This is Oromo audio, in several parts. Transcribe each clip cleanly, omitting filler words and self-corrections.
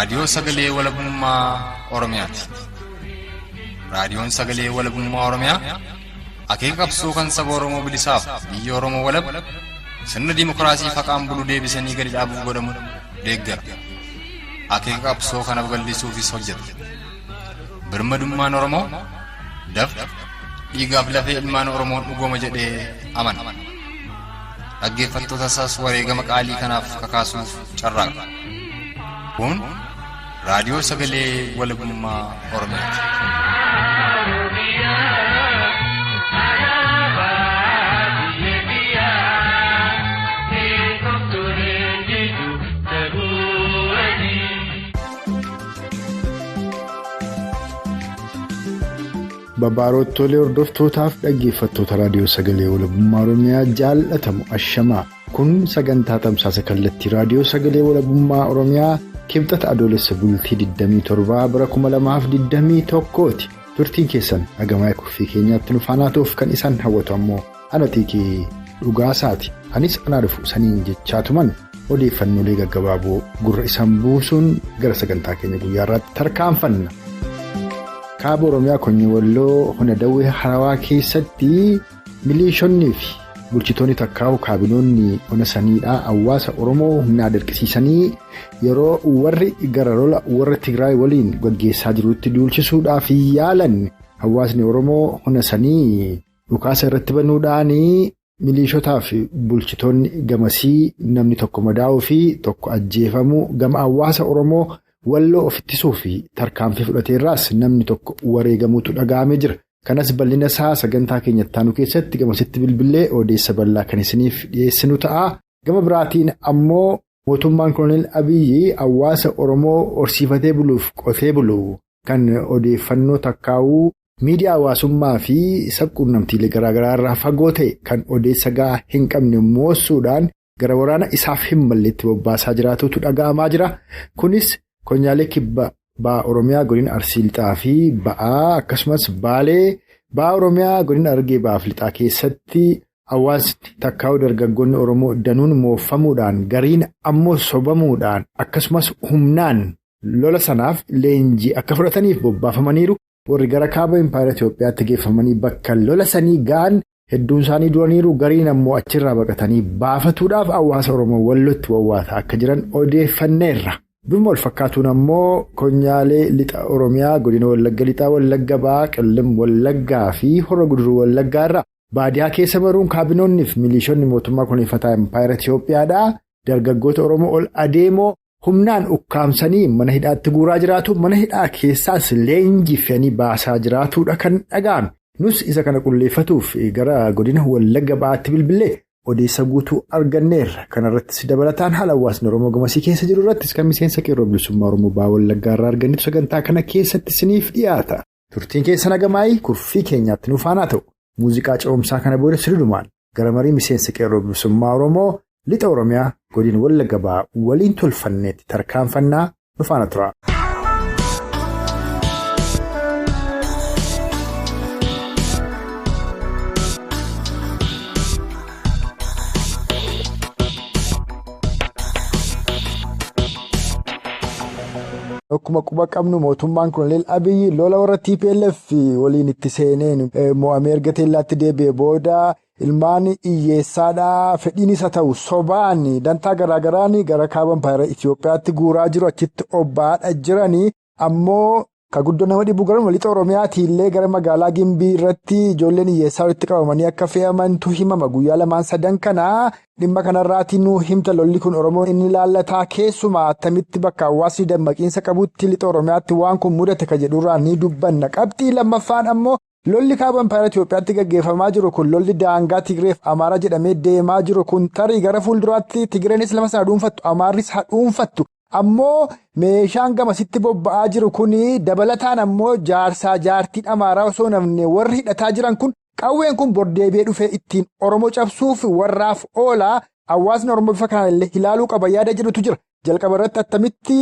Raadiyoo Sagalee Walabummaa Oromiyaati. Raadiyoon Sagalee Walabummaa Oromiyaa akeeka qabsoo kan saba Oromoo bilisaaf biyya Oromoo walab sirna dimokiraasii faqaan bulu deebisanii gadi dhaabuuf godhamu deeggara. Akeeka qabsoo kana babal'isuufis hojjeta. Birmadummaan Oromoo dafqa dhiigaaf lafee ilmaan Oromoon dhugooma jedhee amana. Dhaggeeffattoota isaas wareegama qaalii kanaaf kakaasuuf carraaqa. Kun Raadiyoo Sagalee Walabummaa Oromiyaati. Babbaarottolee hordoftootaaf dhaggeeffattoota Raadiyoo Sagalee Walabummaa Oromiyaa jaallatamu ashamaa. Kun sagantaa tamsaasa kallattii Raadiyoo Sagalee Walabummaa Oromiyaa kibxata adoolessa bultii 27 bara 2021ti. Turtiin keessan hagamaa kurfii keenyaatti nufaanaatuuf kan isaan hawwatu ammoo anaatiikii dhugaasaati. Anis anaa dhufu saniin jechaatuman odeeffannoolee gaggabaaboo gurra isaan buusuun gara sagantaa keenya guyyaa irratti tarkaanfanna. Kaaba Oromiyaa Konyee Walloo Hona Dawwee Harawaa keessatti miliishonnii fi bulchitoonni takkaa'u kaabinoonni hona saniidhaa hawaasa Oromoo humnaa dirqisiisanii yeroo warri gara lola warra Tigraay waliin gaggeessaa jirutti duulchisuudhaaf yaalan hawaasni Oromoo hona sanii dhukaasa irratti banuudhaan miliishotaa fi bulchitoonni gamasii namni tokko madaa'uu fi tokko ajjeefamuu gama hawaasa Oromoo Walloo ofittisuu fi tarkaanfii fudhateerraas namni tokko wareegamuutu dhaga'amee jira. Kanas bal'ina isaa sagantaa keenyattaanu keessatti gamasitti bilbilee odeessa bal'aa kan isiniif dhiyeessinu ta'a. Gama biraatiin ammoo mootummaan Koloneel Abiyyi hawaasa Oromoo horsiifatee buluuf qotee bulu kan odeeffannoo takkaa'uu miidiyaa hawaasummaa fi sabquunnamtiilee garaagaraa irraa fagoo ta'e kan odeessa gahaa hin qabne moossuudhaan gara waraana isaaf hin malleetti bobbaasaa jiraatutu dhaga'amaa jira. Kunis Konyaalee kibba ba'aa Oromiyaa godina Arsii Lixaa fi ba'aa akkasumas Baalee ba'aa Oromiyaa godina Argee ba'aaf Lixaa keessatti hawaasni takkaa'u dargaggoonni Oromoo danuun mooffamuudhaan gariin ammoo sobamuudhaan akkasumas humnaan lola sanaaf leenjii akka fudhataniif bobbaafamaniiru. Warri gara kaaba Impaayera Itoophiyaatti geeffamanii bakka lola sanii ga'an hedduun isaanii duraniiru gariin ammoo achirraa baqatanii baafatuudhaaf hawaasa Oromoo Wallootti wawwaataa akka jiran odeeffanneerra. Bifuma wal fakkaatuun ammoo Konyaalee Lixa Oromiyaa godina Wallagga Lixaa Wallagga Ba'aa Qellem Wallaggaa fi Horra Guduruu Wallaggaa irraa baadiyaa keessa baruun kaabinoonni fi miliishonni mootummaa kunuunfataa Impaayera Itoophiyaadhaa dargaggoota Oromoo ol adeemoo humnaan ukkaamsanii mana hidhaatti guuraa jiraatu mana hidhaa keessaas leenjii fe'anii baasaa jiraatudha kan dhaga'ame. Nus isa kana qulleeffatuuf gara godina Wallagga Ba'aatti bilbilee odeessa guutuu arganneerra. Kana irrattis dabalataan haala hawaasni Oromoo gamasii keessa jiru irrattis kan miseensa qeerroo bilisummaa Oromoo Ba'aa Wallaggaa irraa argannetu sagantaa kana keessatti isiniif dhiyaata. Turtiin keessa nagamaayii kurfii keenyaatti nufaanaa ta'u. Muuziqaa ce'umsaa kana booda sirrumaan gara marii miseensa qeerroo bilisummaa Oromoo Lixa Oromiyaa godina Wallagga Ba'aa waliin tolfanneetti tarkaanfannaa nufaana tura. Akkuma quba qabnu mootummaan Koloneel Abiyyi lola warra TPLF waliin itti seeneen mo'amee erga teellaatti deebi'ee booda ilmaan hiyyeessaadhaa fedhiin isa ta'u sobaan dantaa garaagaraan gara kaaba Impaayera Itoophiyaatti guuraa jiru achitti obbaadha jiranii ammoo ka guddoo nama dhibu gara Lixa Oromiyaatti illee gara magaalaa Gimbii irratti ijoolleen hiyyeessaa walitti qabamanii akka fe'amantu himama guyyaa 2-3 kanaa. Dhimma kanarraatii nuu himta lolli kun Oromoo inni laallataa keessumaa attamitti bakka hawaasni dammaqiinsa qabutti Lixa Oromiyaatti waan kun mudate ka jedhurraa ni dubbanna. Qabxii lammaffaan ammoo lolli kaaba Impaayera Itoophiyaatti gaggeeffamaa jiru kun lolli daangaa Tigreef Amaara jedhamee deemaa jiru kun tarii gara fuulduraatti Tigreenis lama sana dhuunfattu Amaarris haa dhuunfattu. Ammoo meeshaan gamasitti bobba'aa jiru kuni dabalataan ammoo jaarsaa jaartiin Amaaraa osoo namne warri hidhataa jiran kun qawween kun bordeebee dhufee ittiin Oromoo cabsuuf warraaf oolaa hawaasni Oromoo bifa kanaan illee ilaaluu qaba yaada jedhutu jira. Jalqaba irratti attamitti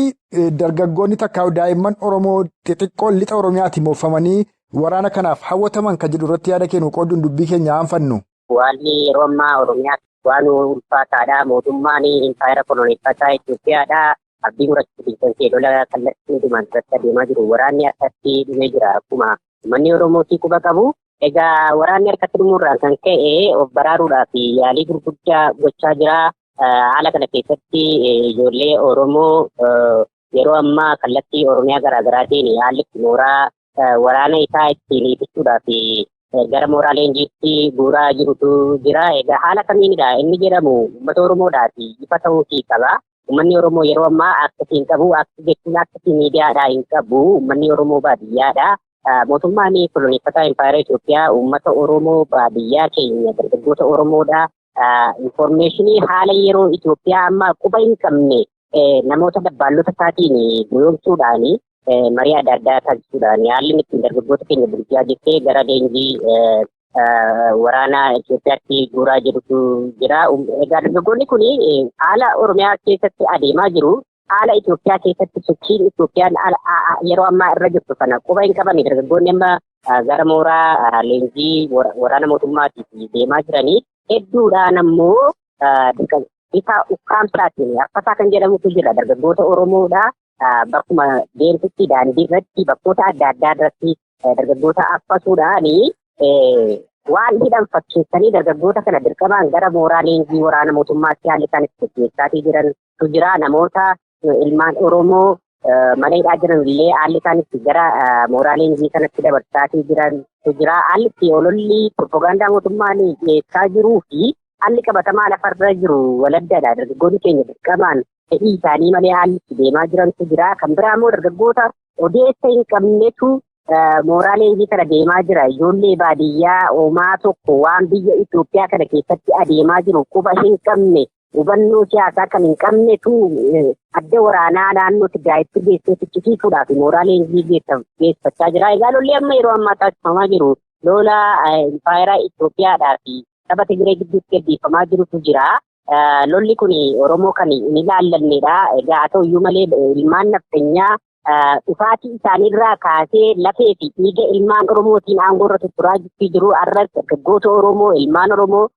dargaggoonni takkaa'u daa'imman Oromoo xixiqqoo Lixa Oromiyaatti moofamanii waraana kanaaf hawwataman kan jedhu irratti yaada kennu qooduun dubbii keenya aanfannu. Waanni yeroo ammaa Oromiyaatti waan ulfaataadha. Mootummaan Impaayera Koloneeffataa Itoophiyaadha. abdii murachuutiin kan ta'e lola kallattii dhumaan irratti adeemaa jiru waraanni harkatti dhumee jira akkuma uummanni Oromootii quba qabu. Egaa waraanni harkatti dhumuurraan kan ka'e of baraaruudhaaf yaalii gurguddaa gochaa jira. Haala kana keessatti ijoollee Oromoo yeroo ammaa kallattii Oromiyaa garaagaraatiin haalli mooraa waraana isaa ittiin ibsuudhaaf gara mooraa leenjiitti guuraa jirutu jira. Egaa haala kamiinidha inni jedhamu uummata Oromoodhaaf ifa ta'uutii qaba. Uummanni Oromoo yeroo ammaa akkasiin qabu akka jechuun akkasii miidiyaadhaa hin qabu. Uummanni Oromoo baadiyyaadha. Mootummaan koloneeffataa Impaayera Itoophiyaa uummata Oromoo baadiyyaa keenya dargaggoota Oromoodha. Infoormeeshinii haala yeroo Itoophiyaa amma quba hin qabne namoota dabbaallota isaatiin goyoomsuudhaan marii adda addaa taasisuudhaan haalli ittiin dargaggoota keenya bulchaa jettee gara leenjii waraana Itoophiyaatti guuraa jirutu jira. Egaa dargaggoonni kun haala Oromiyaa keessatti adeemaa jiru. Haala Itoophiyaa keessatti sochiin Itoophiyaan yeroo ammaa irra jirtu kana quba hin qaban dargaggoonni amma gara mooraa leenjii waraana mootummaatiif deemaa jiranii. Hedduudhaan ammoo bifa ukkaamsaatiin affasaa kan jedhamutu jira. Dargaggoota Oromoodha. Bakkuma deemtutti daandii irratti bakkoota adda addaa irratti dargaggoota affasuudhaan waan hidhan fakkeessanii dargaggoota kana dirqamaan gara mooraa leenjii waraana mootummaatti haalli isaan itti gaggeessaatii jirantu jira. Namoota ilmaan Oromoo mana hidhaa jiran illee haalli isaan itti gara mooraa leenjii kanatti dabarsaatii jirantu jira. Haalli itti ololli propagaandaa mootummaan dhiyeessaa jiruu fi haalli qabatamaa lafarra jiru waladdaadha. Dargaggoonni keenya dirqamaan fedhii isaanii malee haalli itti deemaa jirantu jira. Kan biraa immoo dargaggoota odeessa hin qabnetu mooraa leenjii kana deemaa jira. Ijoollee baadiyyaa oomaa tokko waan biyya Itoophiyaa kana keessatti adeemaa jiru quba hin qabne hubannoo siyaasaa kan hin qabnetu adda waraanaa naannoo Tigraayitti geessee fichisiisuudhaaf mooraa leenjii geessachaa jira. Egaa lolli amma yeroo ammaa taasifamaa jiru lola Impaayera Itoophiyaadhaa fi saba Tigree gidduutti gaggeeffamaa jirutu jira. Lolli kun Oromoo kan hin ilaallannedha. Egaa haa ta'uyyuu malee ilmaan naftanyaa dhufaatii isaaniirraa kaasee lafee fi dhiiga ilmaan Oromootiin aangoo irra tutturaa jiru. Har'as dargaggoota Oromoo ilmaan Oromoo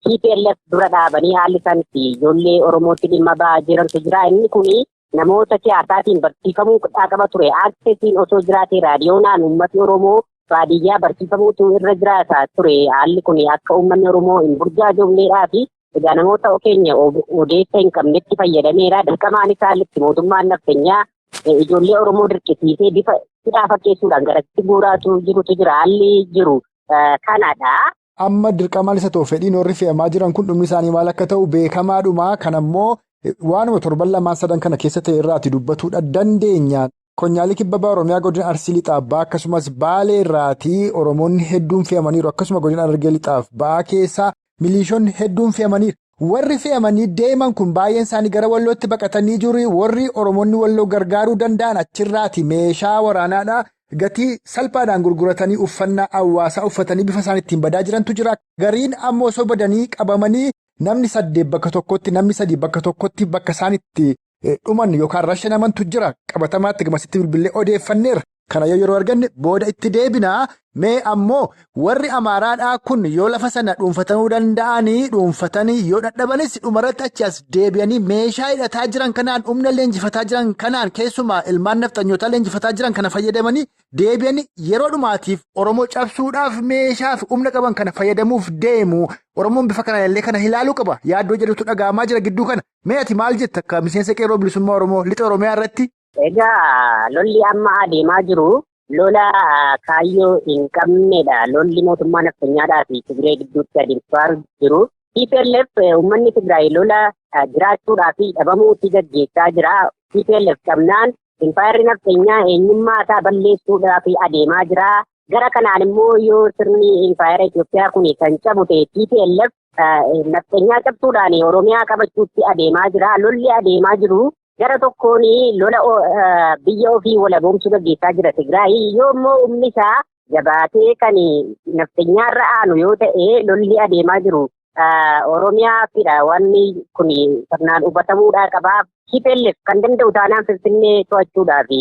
TPLF dura dhaabanii haalli isaan itti ijoollee Oromootti dhimma ba'aa jirantu jira. Inni kun namoota siyaasaatiin barsiifamuu qaba ture. Aksesiin osoo jiraatee raadiyoonaan uummati Oromoo baadiyyaa barsiifamuutu irra jiraata ture. Haalli kun akka uummanni Oromoo hin burjaajofneedhaa fi egaa namoota keenya odeessa hin qabnetti fayyadameera. Dirqamaan isaanitti mootummaan naftanyaa ijoollee Oromoo dirqisiisee bifa hidhaa fakkeessuudhaan garatti guuraatu jirutu jira. Haalli jiru kanadha. Amma dirqamaan isa ta'u fedhiin warri fe'amaa jiran kun dhumni isaanii maal akka ta'u beekamaadhuma. Kan ammoo waanuma 7-2 kana keessa ta'e irraati dubbatuudha dandeenya. Konyaalii kibba ba'a Oromiyaa godina Arsii lixaaf ba'a akkasumas Baalee irraati Oromoonni hedduun fe'amaniiru. Akkasuma godina Harargee lixaaf ba'a keessa milishoonni hedduun fe'amaniiru. Warri fe'amanii deeman kun baay'een isaanii gara Wallootti baqatanii jiru. Warri Oromoonni Walloo gargaaruu danda'an achirraati meeshaa waraanaadhaa gatii salphaadhaan gurguratanii uffannaa hawaasaa uffatanii bifa isaan ittiin badaa jirantu jira. Gariin ammoo osoo badanii qabamanii namni 8 bakka tokkotti namni 3 bakka tokkotti bakka isaan itti dhuman yookaan rashanamantu jira. Qabatamaatti gamasitti bilbilee odeeffanneera. Kana yeroo arganne booda itti deebinaa. Mee ammoo warri Amaaraadhaa kun yoo lafa sana dhuunfatanuu danda'anii dhuunfatanii yoo dadhabanis dhumarratti achi as deebi'anii meeshaa hidhataa jiran kanaan humna leenjifataa jiran kanaan keessumaa ilmaan nafxanyootaa leenjifataa jiran kana fayyadamanii deebi'anii yeroo dhumaatiif Oromoo cabsuudhaaf meeshaaf humna qaban kana fayyadamuuf deemu. Oromoon bifa kana illee kana ilaaluu qaba. Yaaddoo jedhutu dhaga'amaa jira gidduu kana. Mee ati maal jetta akka miseensa qeerroo bilisummaa Oromoo lixa Oromiyaa irratti? Egaa lolli amma adeemaa jiru lola kaayyoo hin qabnedha. Lolli mootummaa naftanyaadhaa fi Tigree gidduutti adeemsisaa jiru. TPLF uummanni Tigraay lola jiraachuudhaa fi dhabamuutti gaggeessaa jira. TPLF qabnaan Impaayerri naftanyaa eenyummaa isaa balleessuudhaa fi adeemaa jira. Gara kanaan immoo yoo sirni Impaayera Itoophiyaa kun kan cabute TPLF naftanyaa cabsuudhaan Oromiyaa qabachuutti adeemaa jira. Lolli adeemaa jiru. Gara tokkoon lola biyya ofii walaboomsuu gaggeessaa jira Tigraay. Yoo immoo humni isaa jabaatee kan naftanyaarra aanu yoo ta'e lolli adeemaa jiru Oromiyaafidha. Wanni kun sirnaan hubatamuudhaa qaba. TPLF kan danda'u taanaan Finfinnee to'achuudhaaf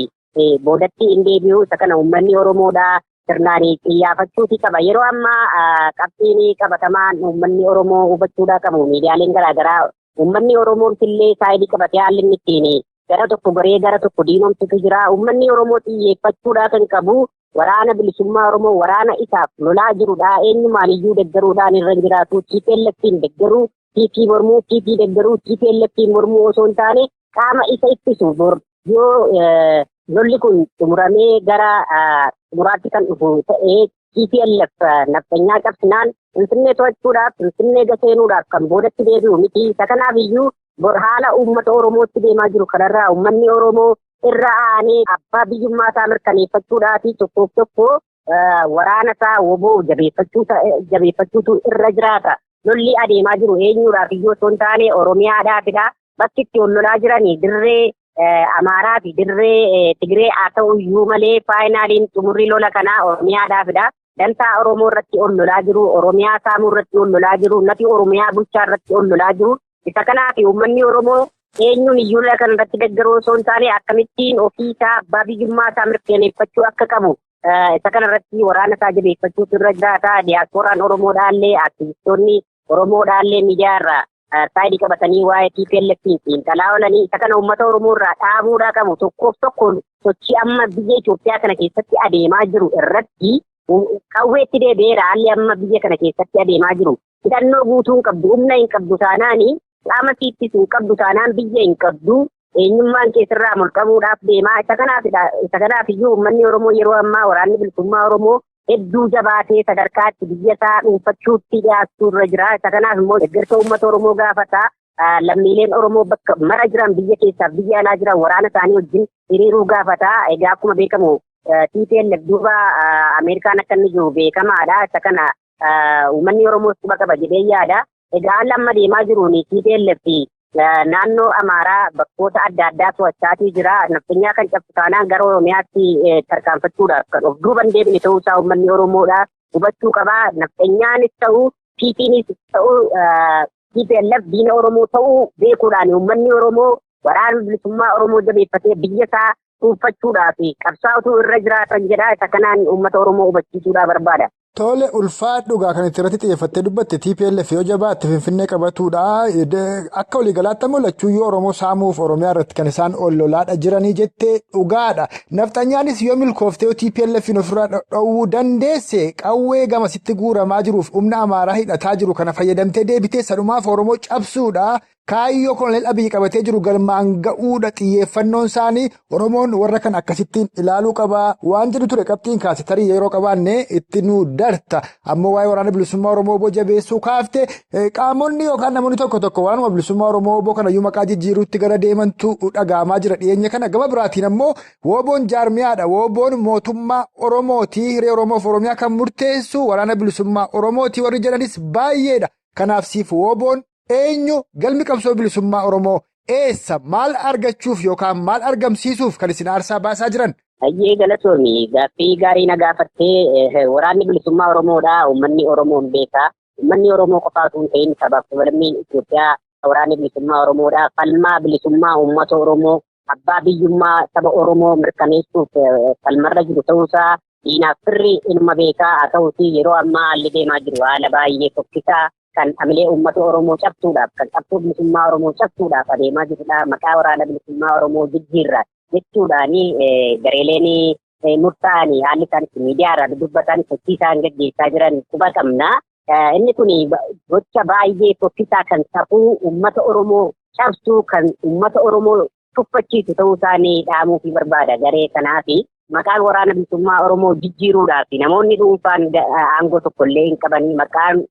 boodatti hin deebi'u. Isa kana uummanni Oromoodhaa sirnaan xiyyeeffachuuti qaba. Yeroo ammaa qabxiin qabatamaan uummanni Oromoo hubachuudhaa qabu. Miidiyaaleen garaagaraa Uummanni Oromoo illee saayidii qabatee haalli inni ittiin gara tokko garee gara tokko diinomtutu jira. Uummanni Oromoo xiyyeeffachuudhaa kan qabu waraana bilisummaa Oromoo waraana isaaf lolaa jirudha. Eenyumaan iyyuu deeggaruudhaan irra jiraatu. TPLF'n deeggaruu, TP mormuu, TP deeggaruu, TPLF'n mormuu osoo hin taane qaama isa ittisu yoo lolli kun xumuramee gara xumuraatti kan dhufu ta'ee TPLF naftanyaa qabsinaan Finfinnee to'achuudhaaf, Finfinnee gaseenuudhaaf kan boodatti deebi'u miti. Isa kanaaf iyyuu haala uummata Oromootti deemaa jiru kanarraa uummanni Oromoo irra aanee abbaa biyyummaa isaa mirkaneeffachuudhaafi tokkoof tokko waraana isaa woboo jabeeffachuutu irra jiraata. Lolli adeemaa jiru eenyuudhaaf iyyuu osoo hin taane Oromiyaadhaafidha. Bakki itti ol lolaa jiranii dirree Amaaraa fi dirree Tigree haa ta'u iyyuu malee faayinaaliin xumurri lola kanaa Oromiyaadhaafidha. Dantaa Oromoo irratti ol lolaa jiru, Oromiyaa saamuu irratti ol lolaa jiru, nati Oromiyaa bulchaa irratti ol lolaa jiru. Isa kanaaf uummanni Oromoo eenyuun iyyuu lola kana irratti deeggaruu osoo hin taane akkamittiin ofii isaa abbaa biyyummaa isaa mirkaneeffachuu akka qabu isa kana irratti waraana isaa jabeeffachuutu irra jiraata. Diyaaspooraan Oromoodhaallee aktivistoonni Oromoodhaallee miidiyaa irraa saayidii qabatanii waa'ee TPLF'n xiinxalaa oolanii isa kana uummata Oromoo irraa dhaabuudhaa qabu. Tokkoof tokkoon sochii amma biyya Itoophiyaa kana keessatti adeemaa jiru irratti qawweetti deebi'eera. Haalli amma biyya kana keessatti adeemaa jiru hidhannoo guutuu hin qabdu, humna hin qabdu taanaanii qaama siittisuu hin qabdu taanaan biyya hin qabdu, eenyummaan keessarraa mulqabuudhaaf deemaa. Isa kanaaf iyyuu uummanni Oromoo yeroo ammaa waraanni bilisummaa Oromoo hedduu jabaatee sadarkaatti biyya isaa dhuunfachuutti dhiyaachuu irra jira. Isa kanaaf immoo deeggarsa uummata Oromoo gaafata. Lammiileen Oromoo bakka mara jiran biyya keessaaf biyya alaa jiran waraana isaanii wajjin hiriiruu gaafata. Egaa akkuma beekamu TPLF duuba Ameerikaan akka inni jiru beekamaadha. Isa kana uummanni Oromoo quba qaba jedhee yaada. Egaa haalli amma deemaa jiruun TPLF naannoo Amaaraa bakkoota adda addaa to'achaatii jira. Naftanyaa kan cabsu taanaan gara Oromiyaatti tarkaanfachuudhaaf kan of duuban deebine ta'uu isaa uummanni Oromoodha hubachuu qabaa. Naftanyaanis ta'uu TPnis ta'uu TPLF diina Oromoo ta'uu beekuudhaan uummanni Oromoo waraana bilisummaa Oromoo jabeeffatee biyya isaa dhuunfachuudhaaf qabsaa'utu irra jiraatan jedha. Isa kanaan uummata Oromoo hubachiisuudhaa barbaada. Tole ulfaadhugaa kan itti irratti xiyyeeffattee dubbatte TPLF yoo jabaatte Finfinnee qabatuudha. Akka waliigalaatti mul'achuu yoo Oromoo saamuuf Oromiyaa irratti kan isaan ol lolaadha jiranii jettee dhugaadha. Naftanyaanis yoo milkooftee TPLF ofirraa dhowwuu dandeesse qawwee gamasitti guuramaa jiruuf humna Amaaraa hidhataa jiru kana fayyadamtee deebitee sadhumaaf Oromoo cabsuudha. Kaayyoo koloneel Abiyyi qabatee jiru galmaan ga'uudha. Xiyyeeffannoon isaanii Oromoon warra kan akkasittiin ilaaluu qabaa waan jedhu ture. Qabxiin kaase tarii yeroo qabaanne itti nu darta. Ammoo waa'ee waraana bilisummaa Oromoo jabeessuu kaafte qaamonni yookaan namoonni tokko waraanuma bilisummaa Oromoo kanayyuu maqaa jijjiiruutti gara deemantu dhaga'amaa jira. Dhiyeenya kana gama biraatiin ammoo Woboon jaarmiyaadha. Woboon mootummaa Oromooti. Hiree Oromoof Oromiyaa kan murteessu waraana bilisummaa Oromooti warri jedhanis baay'eedha. Kanaaf siif Woboon eenyu galmi qabsoo bilisummaa Oromoo eessa maal argachuuf yookaan maal argamsiisuuf kan isin aarsaa baasaa jiran? Hayyee galatoomii gaaffii gaarii na gaafattee waraanni bilisummaa Oromoodha. Uummanni Oromoo hin beekaa. Uummanni Oromoo qofaatu hin ta'in sabaaf sablammiin Itoophiyaa waraanni bilisummaa Oromoodha. Falmaa bilisummaa uummata Oromoo abbaa biyyummaa saba Oromoo mirkaneessuuf falmarra jiru ta'uusaa diinaaf firri ilma beekaa haa ta'uuti yeroo ammaa haalli deemaa jiru haala baay'ee fokkisaa kan hamilee uummata Oromoo cabsuudhaaf kan qabsoo bilisummaa Oromoo cabsuudhaaf adeemaa jirudha. Maqaa waraana bilisummaa Oromoo jijjiirraa jechuudhaani gareeleen murtaa'anii haalli isaan itti miidiyaa irraa dubbatan sochii isaan gaggeessaa jiran quba qabna. Inni kun gocha baay'ee fokkisaa kan safuu uummata Oromoo cabsuu kan uummata Oromoo tuffachiisu ta'uu isaanii dhaamuufi barbaada. Garee kanaafi maqaan waraana bilisummaa Oromoo jijjiiruudhaaf namoonni dhuunfaan aangoo tokkollee hin qabanii maqaan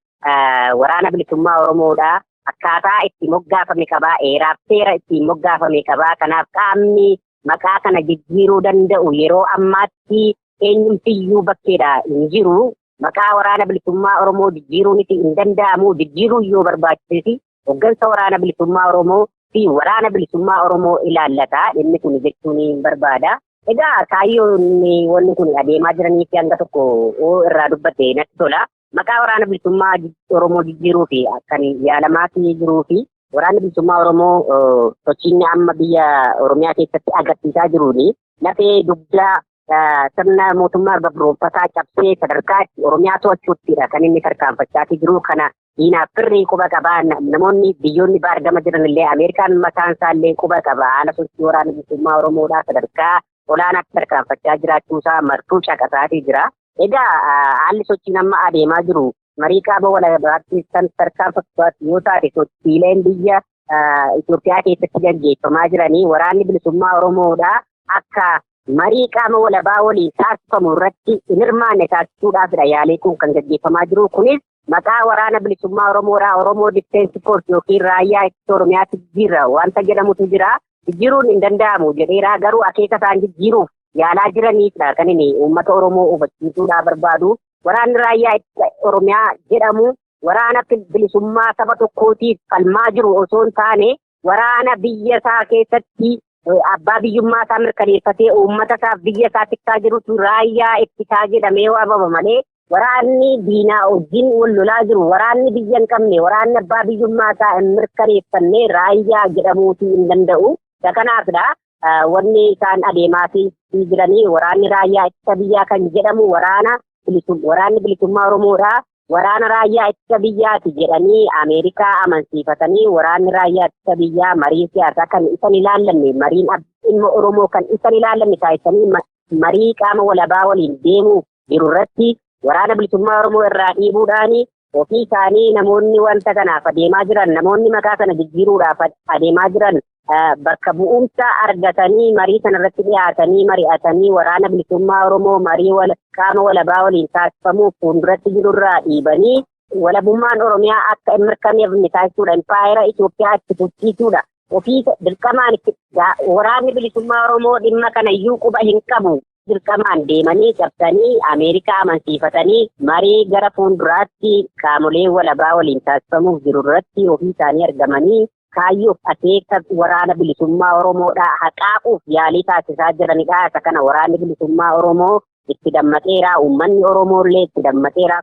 waraana bilisummaa Oromoodha. Akkaataa itti moggaafame qabaa. Heeraaf seera ittiin moggaafame qabaa. Kanaaf qaamni maqaa kana jijjiiruu danda'u yeroo ammaatti eenyumtiyyuu bakkeedha hin jiru. Maqaa waraana bilisummaa Oromoo jijjiiruun hin danda'amu. Jijjiiruu yoo barbaachise hoggansa waraana bilisummaa Oromoo fi waraana bilisummaa Oromoo ilaallata. Inni kun jechuun barbaada. Egaa kaayyoon wanni kun adeemaa jiranii fi hanga tokko irraa dubbatte natti tola. Maqaa waraana bilisummaa Oromoo jijjiiruu fi kan yaalamaa jiruu fi waraanni bilisummaa Oromoo sochiin amma biyya Oromiyaa keessatti agarsiisaa jiruuni lafee dugdaa sirna mootummaa gabroonfataa cabsee sadarkaa Oromiyaa to'achuuttidha kan inni tarkaanfachaa jiru. Kana diinaaf firrii quba qabaa namoonni biyyoonni baargama jiranillee Ameerikaan mataan isaallee quba qabaa haala sochii waraana bilisummaa Oromoodhaa sadarkaa olaanaatti tarkaanfachaa jiraachuusaa martuu caqasaatii jira. Egaa haalli sochiin amma adeemaa jiru marii qaama walabummaatti kan tarkaanfatu yoo taate sochiileen biyya Itoophiyaa keessatti gaggeeffamaa jiranii waraanni bilisummaa Oromoodhaa akka marii qaama walabaa waliin taasifamu irratti hin hirmaanne taasisuudhaafidha yaalii kun kan gaggeeffamaa jiru. Kunis maqaa waraana bilisummaa Oromoodhaa Oromoo Difeensi Foorsi yookiin raayyaa ittisa Oromiyaatti jijjiirra wanta jedhamutu jira. Jijjiiruun hin danda'amu jedheeraa garuu akeeka isaan jijjiiruuf yaalaa jiranidha kan inni uummata Oromoo hubachiisuudhaa barbaadu. Waraanni raayyaa ittisa Oromiyaa jedhamu waraana bilisummaa saba tokkootiif falmaa jiru osoo hin taane waraana biyya isaa keessatti abbaa biyyummaa isaa mirkaneeffatee uummata isaaf biyya isaa tiksaa jirutu raayyaa ittisaa jedhamee waamama malee waraanni diinaa wajjin wal lolaa jiru waraanni biyya hin qabne waraanni abbaa biyyummaa isaa hin mirkaneeffanne raayyaa jedhamuutii hin danda'u. Kanaafidha wanni isaan adeemaa jiranii waraanni raayyaa ittisa biyyaa kan jedhamu waraanni bilisummaa Oromoodhaa. Waraana raayyaa ittisa biyyaati jedhanii Ameerikaa amansiifatanii waraanni raayyaa ittisa biyyaa marii siyaasaa kan isan ilaallanne mariin dhimma Oromoo kan isan ilaallanne taasisanii marii qaama walabaa waliin deemuu jiru irratti waraana bilisummaa Oromoo irraa dhiibuudhaani ofii isaanii namoonni wanta kanaaf adeemaa jiran namoonni maqaa kana jijjiiruudhaaf adeemaa jiran bakka bu'umsa argatanii marii sana irratti dhiyaatanii mari'atanii waraana bilisummaa Oromoo marii qaama walabaa waliin taasifamuuf fuulduratti jirurraa dhiibanii walabummaan Oromiyaa akka hin mirkaneefne taasisuudha. Impaayera Itoophiyaa itti fufsiisuudha. Ofii dirqamaan waraanni bilisummaa Oromoo dhimma kana iyyuu quba hin qabu. Dirqamaan deemanii cabsanii Ameerikaa amansiifatanii marii gara fuulduraatti qaamolee walabaa waliin taasifamuuf jirurratti ofii isaanii argamanii kaayyoof akeeka waraana bilisummaa Oromoodhaa haqaaquuf yaalii taasisaa jiranidha. Isa kana waraanni bilisummaa Oromoo itti dammaqeera. Uummanni Oromoollee itti dammaqeera.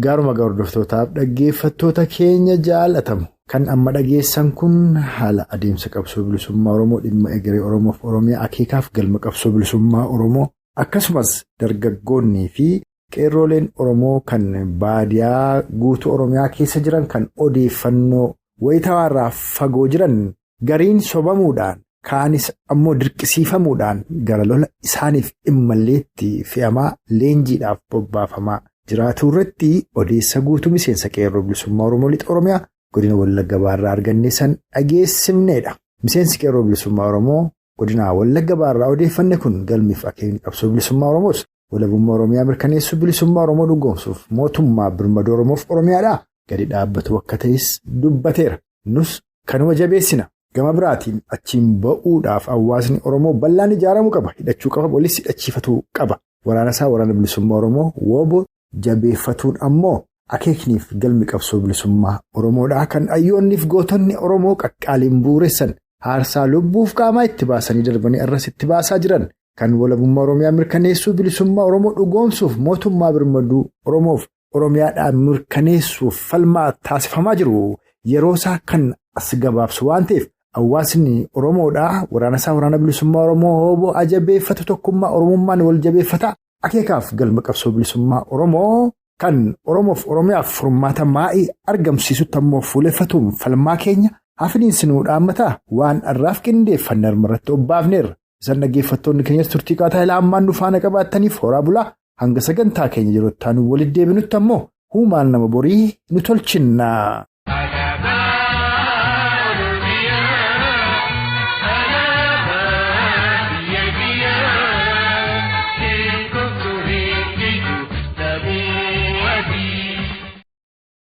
Gaaruma hordoftootaaf dhaggeeffattoota keenya jaalatamu kan amma dhageessan kun haala adeemsa qabsoo bilisummaa Oromoo dhimma egeree Oromoof Oromiyaa akeekaaf galma qabsoo bilisummaa Oromoo akkasumas dargaggoonnii fi qeerrooleen Oromoo kan baadiyaa guutuu Oromiyaa keessa jiran kan odeeffannoo wayitawaarraa fagoo jiran gariin sobamuudhaan kaanis ammoo dirqisiifamuudhaan gara lola isaaniif immalleetti fe'amaa leenjiidhaaf bobbaafamaa jiraatu irratti odeessa guutuu miseensa qeerroo bilisummaa Oromoo lixa Oromiyaa godina Wallagga Baarraa argannee san dhageessifneedha. Miseensi qeerroo bilisummaa Oromoo godina Wallagga Baarraa odeeffanne kun galmiif akeekni qabsoo bilisummaa Oromoos walabummaa Oromiyaa mirkaneessuu bilisummaa Oromoo dhugoomsuuf mootummaa birmadoo Oromoof Oromiyaadhaa gadi dhaabbatu akka ta'es dubbateera. Nus kanuma jabeessina. Gama biraatiin achiin ba'uudhaaf hawaasni Oromoo bal'aan ijaaramuu qaba. Hidhachuu qaba. Walis hidhachiifatuu qaba. Waraana isaa waraana bilisummaa Oromoo wooboo jabeeffatuun ammoo akeekniif galmi qabsoo bilisummaa Oromoodhaa kan hayyoonniif gootonni Oromoo qaqqaaliin bu'uuressan haarsaa lubbuuf qaamaa itti baasanii darbanii arras itti baasaa jiran kan walabummaa Oromiyaa mirkaneessuu bilisummaa Oromoo dhugoomsuuf mootummaa birmaduu Oromoof Oromiyaadhaan mirkaneessuuf falmaa taasifamaa jiru yeroo isaa kan as gabaabsu waan ta'eef hawaasni Oromoodhaa waraana isaa waraana bilisummaa Oromoo wooboo ajabeeffatu tokkummaa Oromummaan wal jabeeffata akeekaaf galma qabsoo bilisummaa Oromoo kan Oromoof Oromiyaaf furmaata maa'ii argamsiisutti ammoo fuuleffatuun falmaa keenya hafiniinsi nuu dhaammataa waan arraaf qindeeffanne irratti obbaafneerra. Isaan dhaggeeffattoonni keenyas turtii qaataa ilaa ammaan nu faana qabaattaniif horaa bulaa hanga sagantaa keenya yeroo itti aanu walitti deebinutti ammoo huumaan nama borii nu tolchinna.